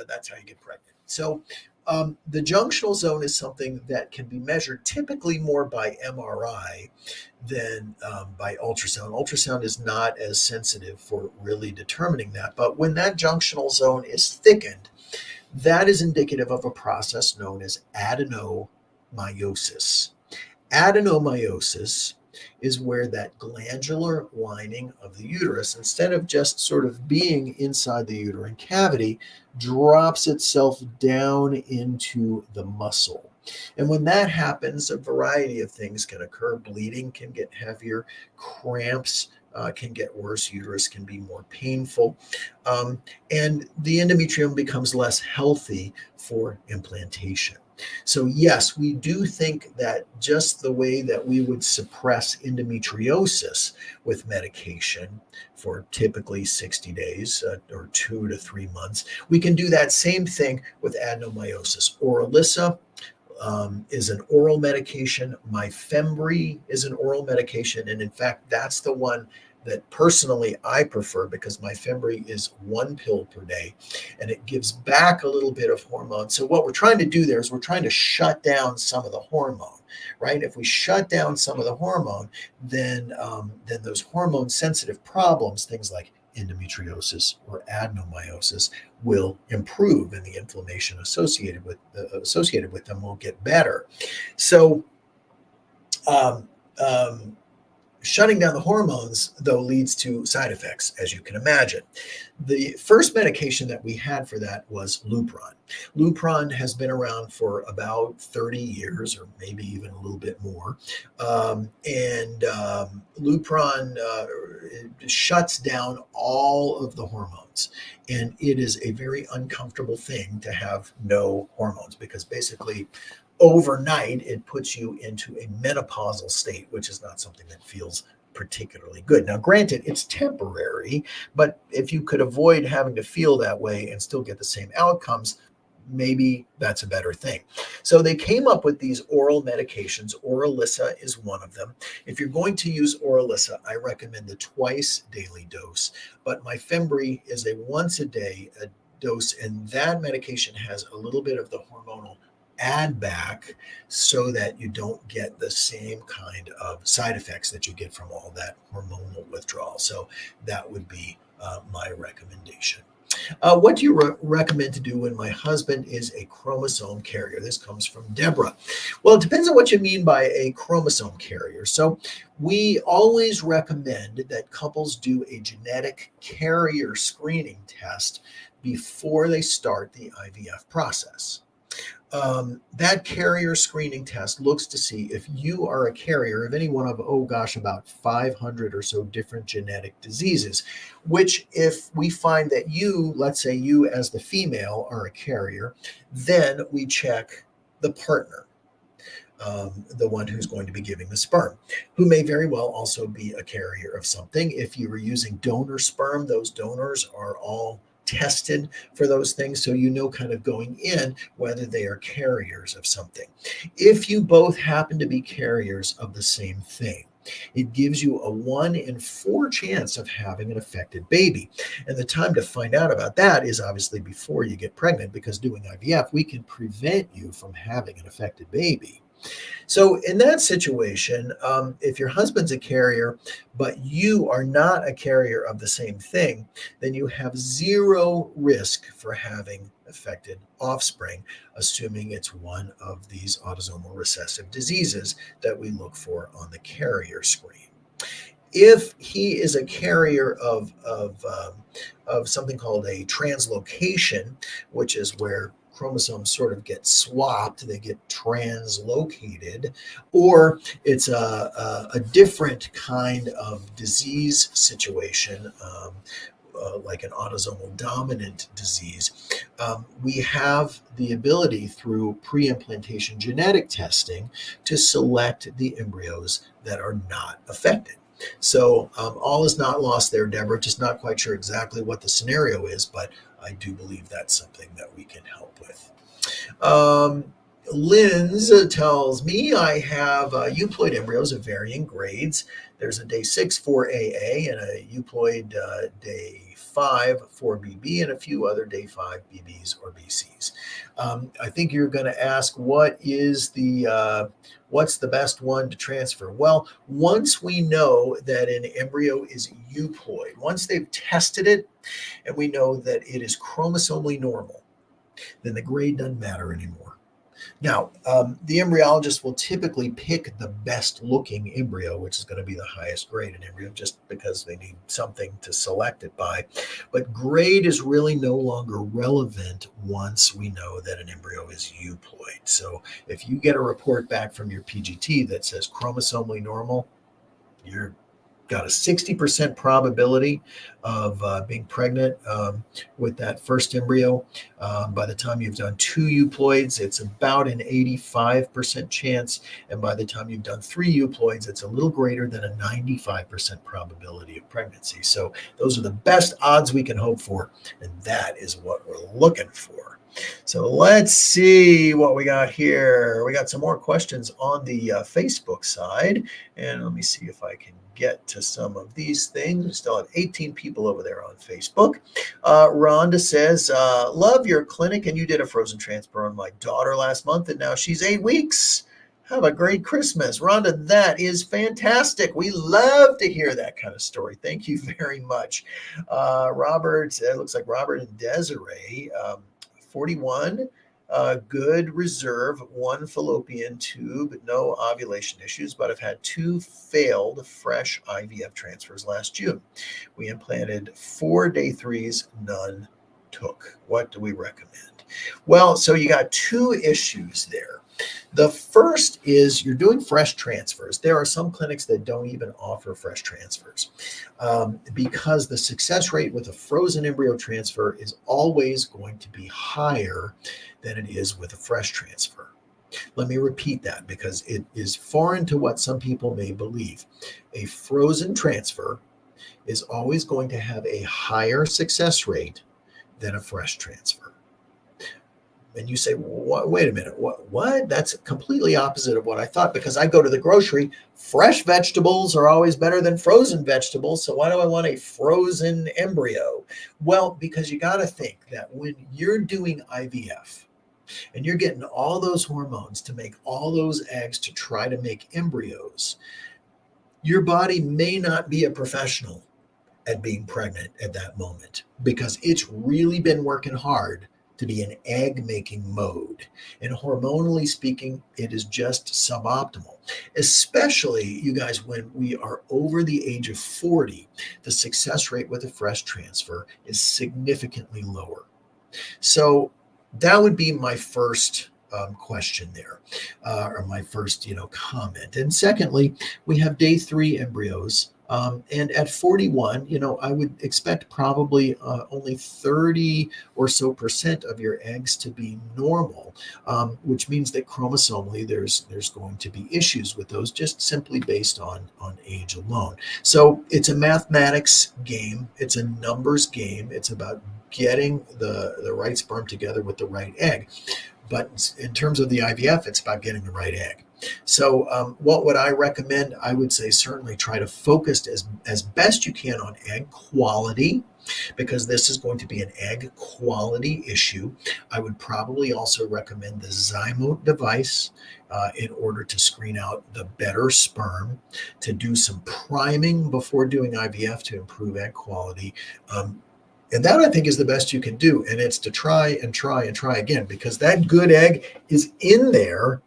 that's how you get pregnant. So the junctional zone is something that can be measured typically more by MRI than by ultrasound. Ultrasound is not as sensitive for really determining that, but when that junctional zone is thickened, that is indicative of a process known as adenomyosis. Adenomyosis is where that glandular lining of the uterus, instead of just sort of being inside the uterine cavity, drops itself down into the muscle. And when that happens, a variety of things can occur. Bleeding can get heavier, cramps can get worse, uterus can be more painful, and the endometrium becomes less healthy for implantation. So yes, we do think that just the way that we would suppress endometriosis with medication for typically 60 days or 2 to 3 months, we can do that same thing with adenomyosis. Orilissa is an oral medication. Myfembree is an oral medication. And in fact, that's the one that personally I prefer, because Myfembree is 1 pill per day and it gives back a little bit of hormone. So what we're trying to do there is we're trying to shut down some of the hormone, right? If we shut down some of the hormone, then those hormone sensitive problems, things like endometriosis or adenomyosis will improve, and the inflammation associated with them will get better. So, um, um, shutting down the hormones, though, leads to side effects, as you can imagine. The first medication that we had for that was Lupron. Lupron has been around for about 30 years, or maybe even a little bit more. Lupron shuts down all of the hormones. And it is a very uncomfortable thing to have no hormones, because basically overnight it puts you into a menopausal state, which is not something that feels particularly good. Now, granted, it's temporary, but if you could avoid having to feel that way and still get the same outcomes, maybe that's a better thing. So they came up with these oral medications. Oralissa is one of them. If you're going to use Oralissa, I recommend the twice daily dose, but Myfembree is a once a day dose, and that medication has a little bit of the hormonal add back so that you don't get the same kind of side effects that you get from all that hormonal withdrawal. So that would be my recommendation. What do you recommend to do when my husband is a chromosome carrier? This comes from Deborah. Well, it depends on what you mean by a chromosome carrier. So we always recommend that couples do a genetic carrier screening test before they start the IVF process. That carrier screening test looks to see if you are a carrier of any one of, about 500 or so different genetic diseases, which if we find that you, let's say you as the female are a carrier, then we check the partner, the one who's going to be giving the sperm, who may very well also be a carrier of something. If you were using donor sperm, those donors are all tested for those things, so you know kind of going in whether they are carriers of something. If you both happen to be carriers of the same thing, it gives you a 1 in 4 chance of having an affected baby. And the time to find out about that is obviously before you get pregnant, because doing IVF, we can prevent you from having an affected baby. So in that situation, if your husband's a carrier, but you are not a carrier of the same thing, then you have zero risk for having affected offspring, assuming it's one of these autosomal recessive diseases that we look for on the carrier screen. If he is a carrier of something called a translocation, which is where chromosomes sort of get swapped, they get translocated, or it's a different kind of disease situation, like an autosomal dominant disease, we have the ability through pre-implantation genetic testing to select the embryos that are not affected. So all is not lost there, Deborah. Just not quite sure exactly what the scenario is, but I do believe that's something that we can help with. Linz tells me I have euploid embryos of varying grades. There's a day 6 for AA and a euploid day 5 for BB and a few other day 5 BBs or BCs. I think you're going to ask what's the best one to transfer? Well, once we know that an embryo is euploid, once they've tested it and we know that it is chromosomally normal, then the grade doesn't matter anymore. Now, the embryologist will typically pick the best looking embryo, which is going to be the highest grade in embryo, just because they need something to select it by. But grade is really no longer relevant once we know that an embryo is euploid. So if you get a report back from your PGT that says chromosomally normal, you're got a 60% probability of being pregnant with that first embryo. By the time you've done 2 euploids, it's about an 85% chance. And by the time you've done 3 euploids, it's a little greater than a 95% probability of pregnancy. So those are the best odds we can hope for. And that is what we're looking for. So let's see what we got here. We got some more questions on the Facebook side. And let me see if I can get to some of these things. We still have 18 people over there on Facebook. Rhonda says, love your clinic, and you did a frozen transfer on my daughter last month, and now she's 8 weeks. Have a great Christmas. Rhonda, that is fantastic. We love to hear that kind of story. Thank you very much. Robert, it looks like Robert and Desiree, 41, good reserve, one fallopian tube, no ovulation issues, but I've had two failed fresh IVF transfers last June. We implanted 4 day threes, none took. What do we recommend? Well, so you got two issues there. The first is you're doing fresh transfers. There are some clinics that don't even offer fresh transfers because the success rate with a frozen embryo transfer is always going to be higher than it is with a fresh transfer. Let me repeat that because it is foreign to what some people may believe. A frozen transfer is always going to have a higher success rate than a fresh transfer. And you say, what? Wait a minute, what? That's completely opposite of what I thought because I go to the grocery. Fresh vegetables are always better than frozen vegetables. So why do I want a frozen embryo? Well, because you got to think that when you're doing IVF and you're getting all those hormones to make all those eggs to try to make embryos, your body may not be a professional at being pregnant at that moment because it's really been working hard to be in egg making mode. And hormonally speaking, it is just suboptimal, especially you guys, when we are over the age of 40, the success rate with a fresh transfer is significantly lower. So that would be my first question there, or my first, comment. And secondly, we have day three embryos. And at 41, I would expect probably only 30 or so percent of your eggs to be normal, which means that chromosomally there's going to be issues with those just simply based on age alone. So it's a mathematics game. It's a numbers game. It's about getting the right sperm together with the right egg. But in terms of the IVF, it's about getting the right egg. So what would I recommend? I would say certainly try to focus as best you can on egg quality, because this is going to be an egg quality issue. I would probably also recommend the Zymote device in order to screen out the better sperm, to do some priming before doing IVF to improve egg quality. And that I think is the best you can do. And it's to try and try and try again, because that good egg is in there.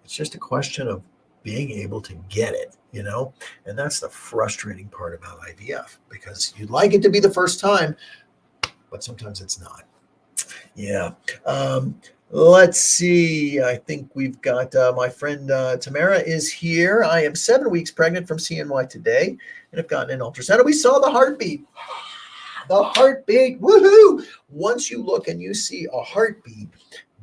It's just a question of being able to get it. And that's the frustrating part about IVF, because you'd like it to be the first time, but sometimes it's not. Yeah. Let's see. I think we've got my friend Tamara is here. I am 7 weeks pregnant from CNY today and have gotten an ultrasound. And we saw the heartbeat. The heartbeat, woohoo! Once you look and you see a heartbeat,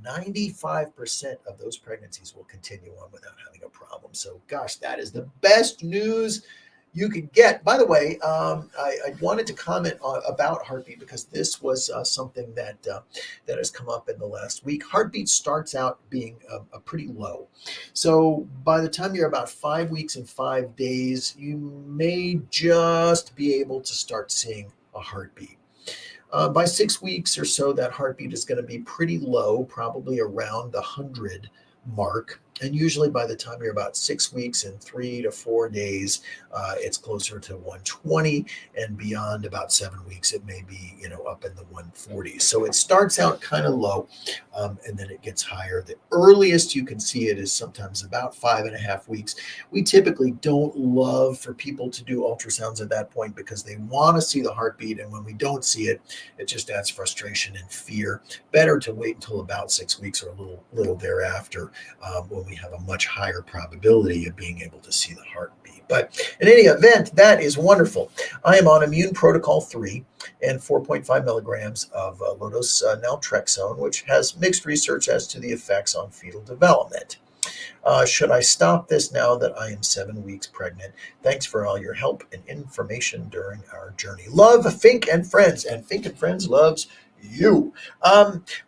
95% of those pregnancies will continue on without having a problem. So, gosh, that is the best news you could get. By the way, I wanted to comment about heartbeat because this was something that has come up in the last week. Heartbeat starts out being a pretty low. So by the time you're about 5 weeks and 5 days, you may just be able to start seeing a heartbeat. By 6 weeks or so, that heartbeat is going to be pretty low, probably around the 100 mark. And usually by the time you're about 6 weeks and 3 to 4 days, it's closer to 120, and beyond about 7 weeks, it may be, up in the 140s. So it starts out kind of low, and then it gets higher. The earliest you can see it is sometimes about 5.5 weeks. We typically don't love for people to do ultrasounds at that point because they want to see the heartbeat. And when we don't see it, it just adds frustration and fear. Better to wait until about 6 weeks or a little thereafter, when we have a much higher probability of being able to see the heartbeat. But in any event, that is wonderful. I am on Immune Protocol 3 and 4.5 milligrams of low-dose naltrexone, which has mixed research as to the effects on fetal development. Should I stop this now that I am 7 weeks pregnant? Thanks for all your help and information during our journey. Love, Fink and Friends, and Fink and Friends loves you.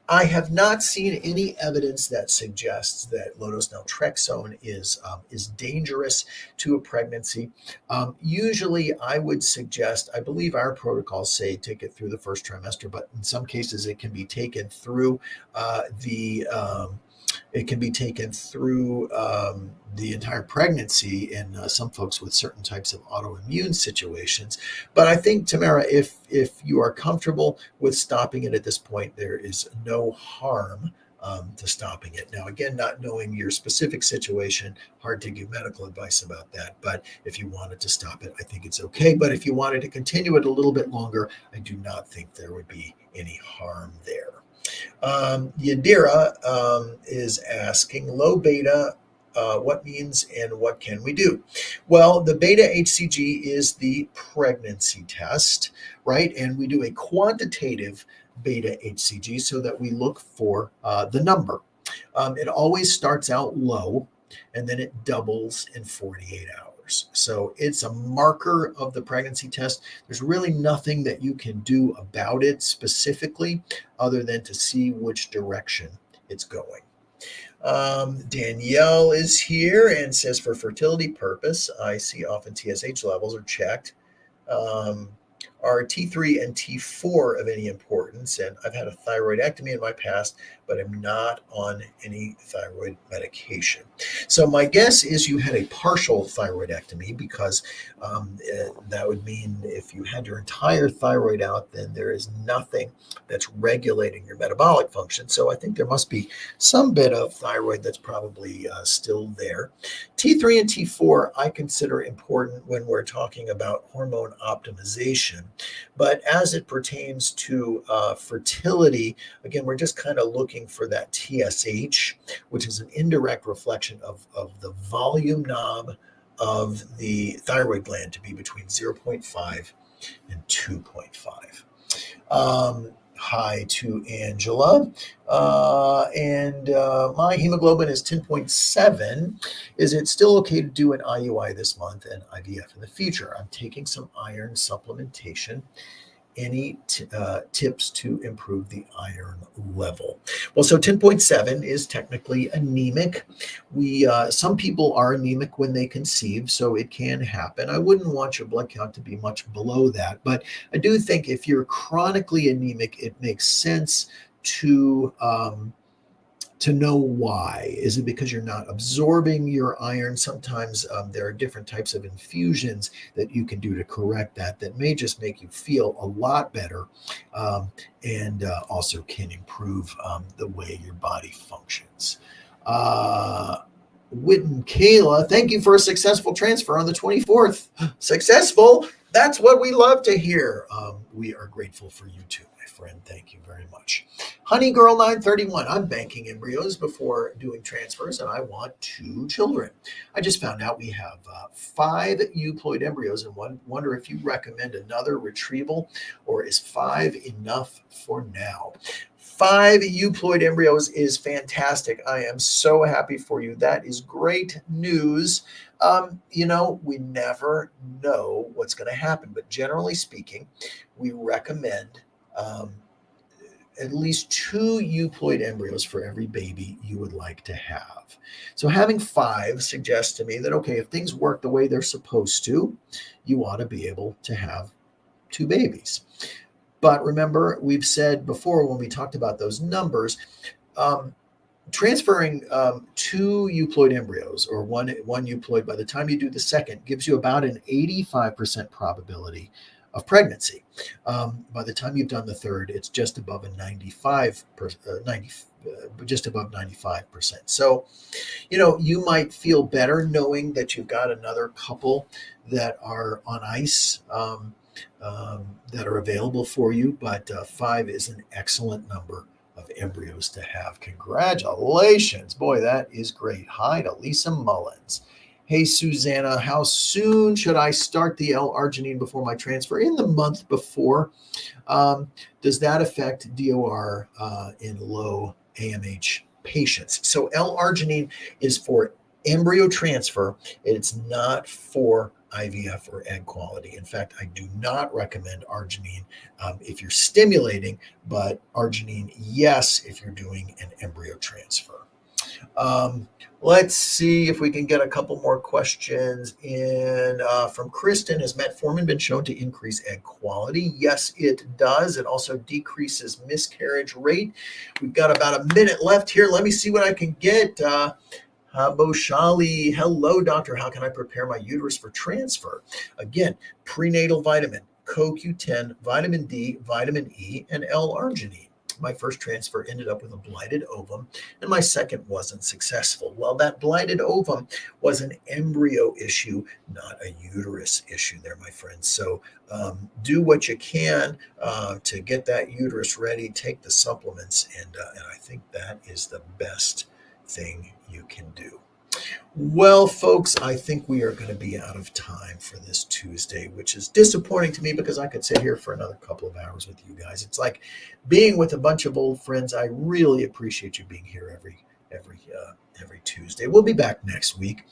I have not seen any evidence that suggests that low-dose naltrexone is dangerous to a pregnancy. Usually, I would suggest, I believe our protocols say take it through the first trimester, but in some cases it can be taken through the It can be taken through the entire pregnancy in some folks with certain types of autoimmune situations. But I think, Tamara, if you are comfortable with stopping it at this point, there is no harm to stopping it. Now, again, not knowing your specific situation, hard to give medical advice about that. But if you wanted to stop it, I think it's okay. But if you wanted to continue it a little bit longer, I do not think there would be any harm there. Yadira is asking low beta, what means and what can we do? Well, the beta HCG is the pregnancy test, right? And we do a quantitative beta HCG so that we look for the number. It always starts out low and then it doubles in 48 hours. So it's a marker of the pregnancy test. There's really nothing that you can do about it specifically other than to see which direction it's going. Danielle is here and says, for fertility purpose, I see often TSH levels are checked. Are T3 and T4 of any importance? And I've had a thyroidectomy in my past, but I'm not on any thyroid medication. So my guess is you had a partial thyroidectomy because that would mean if you had your entire thyroid out, then there is nothing that's regulating your metabolic function. So I think there must be some bit of thyroid that's probably still there. T3 and T4 I consider important when we're talking about hormone optimization. But as it pertains to fertility, again, we're just kind of looking for that TSH, which is an indirect reflection of the volume knob of the thyroid gland to be between 0.5 and 2.5. Hi to Angela. My hemoglobin is 10.7. Is it still okay to do an IUI this month and IVF in the future? I'm taking some iron supplementation. Any tips to improve the iron level? Well, so 10.7 is technically anemic. Some people are anemic when they conceive, so it can happen. I wouldn't want your blood count to be much below that, but I do think if you're chronically anemic, it makes sense to know why. Is it because you're not absorbing your iron? Sometimes there are different types of infusions that you can do to correct that may just make you feel a lot better and also can improve the way your body functions. Witten Kayla, thank you for a successful transfer on the 24th. Successful? That's what we love to hear. We are grateful for you too, my friend. Thank you very much. Honey Girl 931, I'm banking embryos before doing transfers and I want 2 children. I just found out we have 5 euploid embryos and wonder if you recommend another retrieval or is 5 enough for now? 5 euploid embryos is fantastic. I am so happy for you. That is great news. We never know what's going to happen, but generally speaking, we recommend at least 2 euploid embryos for every baby you would like to have. So having 5 suggests to me that, okay, if things work the way they're supposed to, you ought to be able to have 2 babies. But remember, we've said before when we talked about those numbers, transferring 2 euploid embryos or one euploid by the time you do the second gives you about an 85% probability of pregnancy. By the time you've done the third, it's just above a 95%. So, you might feel better knowing that you've got another couple that are on ice that are available for you, but 5 is an excellent number of embryos to have. Congratulations. Boy, that is great. Hi to Lisa Mullins. Hey, Susanna, how soon should I start the L-arginine before my transfer? In the month before. Does that affect DOR in low AMH patients? So L-arginine is for embryo transfer. It's not for IVF or egg quality. In fact, I do not recommend arginine if you're stimulating, but arginine, yes, if you're doing an embryo transfer. Um, let's see if we can get a couple more questions in from Kristen. Has metformin been shown to increase egg quality? Yes, it does. It also decreases miscarriage rate. We've got about a minute left here. Let me see what I can get. Boshali, hello, doctor. How can I prepare my uterus for transfer? Again, prenatal vitamin, CoQ10, vitamin D, vitamin E, and L-arginine. My first transfer ended up with a blighted ovum, and my second wasn't successful. Well, that blighted ovum was an embryo issue, not a uterus issue, there, my friends. So do what you can to get that uterus ready. Take the supplements, and I think that is the best thing you can do. Well, folks, I think we are going to be out of time for this Tuesday, which is disappointing to me because I could sit here for another couple of hours with you guys. It's like being with a bunch of old friends. I really appreciate you being here every Tuesday. We'll be back next week,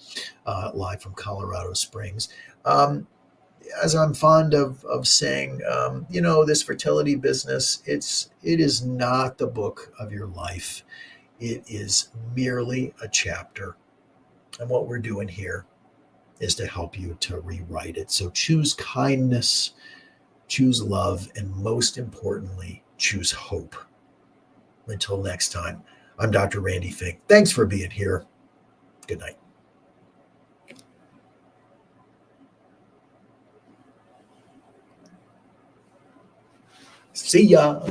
live from Colorado Springs. As I'm fond of saying, this fertility business, it is not the book of your life. It is merely a chapter. And what we're doing here is to help you to rewrite it. So choose kindness, choose love, and most importantly, choose hope. Until next time, I'm Dr. Randy Fink. Thanks for being here. Good night. See ya.